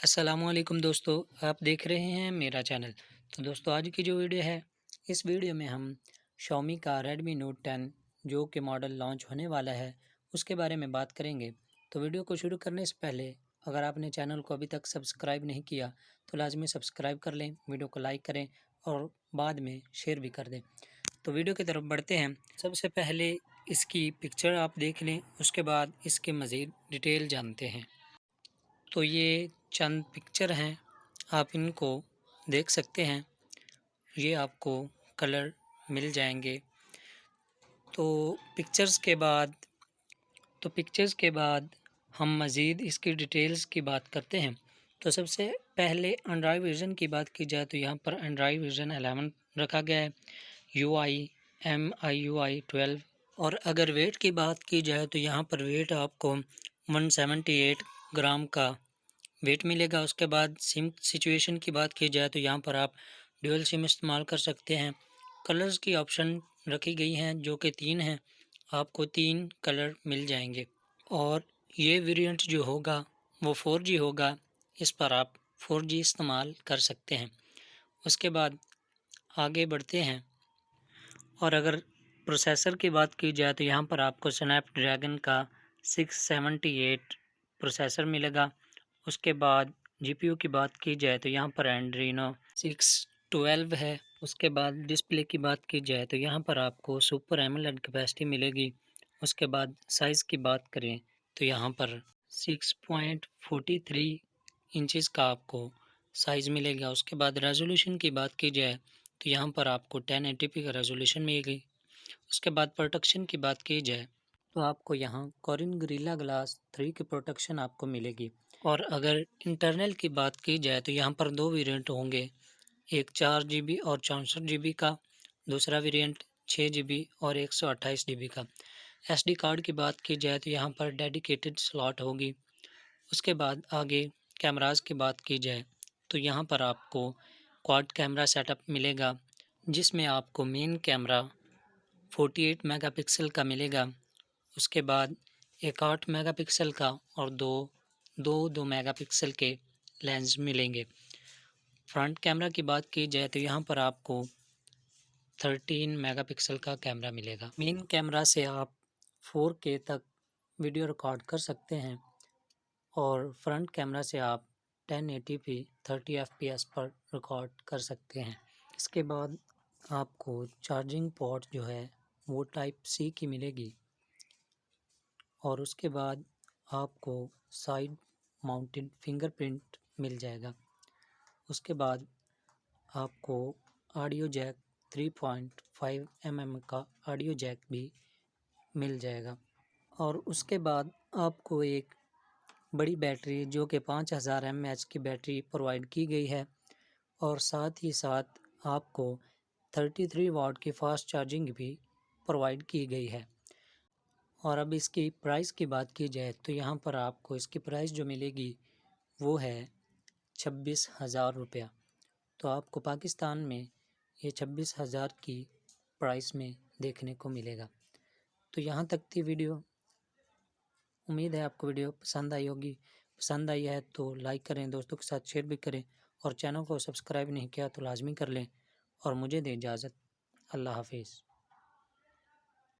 अस्सलामुअलैकुम दोस्तों, आप देख रहे हैं मेरा चैनल। तो दोस्तों आज की जो वीडियो है, इस वीडियो में हम Xiaomi का Redmi Note 10 जो कि मॉडल लॉन्च होने वाला है उसके बारे में बात करेंगे। तो वीडियो को शुरू करने से पहले अगर आपने चैनल को अभी तक सब्सक्राइब नहीं किया तो लाजमी सब्सक्राइब कर लें, वीडियो को लाइक करें और बाद में शेयर भी कर दें। तो वीडियो की तरफ बढ़ते हैं। सबसे पहले इसकी पिक्चर आप देख लें, उसके बाद इसके मज़ीद डिटेल जानते हैं। तो ये चंद पिक्चर हैं, आप इनको देख सकते हैं। ये आपको कलर मिल जाएंगे। तो पिक्चर्स के बाद हम मज़ीद इसकी डिटेल्स की बात करते हैं। तो सबसे पहले एंड्रॉयड वर्जन की बात की जाए तो यहाँ पर एंड्रॉयड वर्जन 11 रखा गया है, MIUI 12। और अगर वेट की बात की जाए तो यहाँ पर वेट आपको 178 ग्राम का वेट मिलेगा। उसके बाद सिम सिचुएशन की बात की जाए तो यहाँ पर आप ड्यूअल सिम इस्तेमाल कर सकते हैं। कलर्स की ऑप्शन रखी गई हैं जो कि 3 हैं, आपको 3 कलर मिल जाएंगे। और ये वेरिएंट जो होगा वो 4G होगा, इस पर आप 4G इस्तेमाल कर सकते हैं। उसके बाद आगे बढ़ते हैं और अगर प्रोसेसर की बात की जाए तो यहाँ पर आपको स्नैपड्रैगन का 678 प्रोसेसर मिलेगा। उसके बाद जीपीयू की बात की जाए तो यहाँ पर एंड्रीनो 612 है। उसके बाद डिस्प्ले की बात की जाए तो यहाँ पर आपको सुपर एमोलेड कैपेसिटी मिलेगी। उसके बाद साइज़ की बात करें तो यहाँ पर 6.43 इंचज़ का आपको साइज़ मिलेगा। उसके बाद रेजोल्यूशन की बात की जाए तो यहाँ पर आपको 1080p का रेजोल्यूशन मिलेगी। उसके बाद प्रोटेक्शन की बात की जाए तो आपको यहाँ कोरिन गोरिल्ला ग्लास 3 की प्रोटेक्शन आपको मिलेगी। और अगर इंटरनल की बात की जाए तो यहाँ पर 2 वेरिएंट होंगे, एक 4GB और 64GB का, दूसरा वेरिएंट 6GB और 128GB का। SD कार्ड की बात की जाए तो यहाँ पर डेडिकेटेड स्लॉट होगी। उसके बाद आगे कैमरास की बात की जाए तो यहाँ पर आपको क्वाड कैमरा सेटअप मिलेगा, जिसमें आपको मेन कैमरा 48 मेगापिक्सल का मिलेगा। उसके बाद एक 8 मेगापिक्सल का और दो मेगापिक्सल के लेंस मिलेंगे। फ्रंट कैमरा की बात की जाए तो यहाँ पर आपको 13 मेगापिक्सल का कैमरा मिलेगा। मेन कैमरा से आप 4K तक वीडियो रिकॉर्ड कर सकते हैं और फ्रंट कैमरा से आप 1080p 30 fps पर रिकॉर्ड कर सकते हैं। इसके बाद आपको चार्जिंग पोर्ट जो है वो टाइप C की मिलेगी। और उसके बाद आपको साइड माउंटेड फिंगरप्रिंट मिल जाएगा। उसके बाद आपको ऑडियो जैक 3.5 mm का ऑडियो जैक भी मिल जाएगा। और उसके बाद आपको एक बड़ी बैटरी जो कि 5000 mAh की बैटरी प्रोवाइड की गई है और साथ ही साथ आपको 33 वाट की फास्ट चार्जिंग भी प्रोवाइड की गई है। और अब इसकी प्राइस की बात की जाए तो यहाँ पर आपको इसकी प्राइस जो मिलेगी वो है 26,000 रुपया। तो आपको पाकिस्तान में ये 26,000 की प्राइस में देखने को मिलेगा। तो यहाँ तक थी वीडियो। उम्मीद है आपको वीडियो पसंद आई होगी। पसंद आई है तो लाइक करें, दोस्तों के साथ शेयर भी करें और चैनल को सब्सक्राइब नहीं किया तो लाजमी कर लें। और मुझे दें इजाज़त। अल्लाह हाफिज़।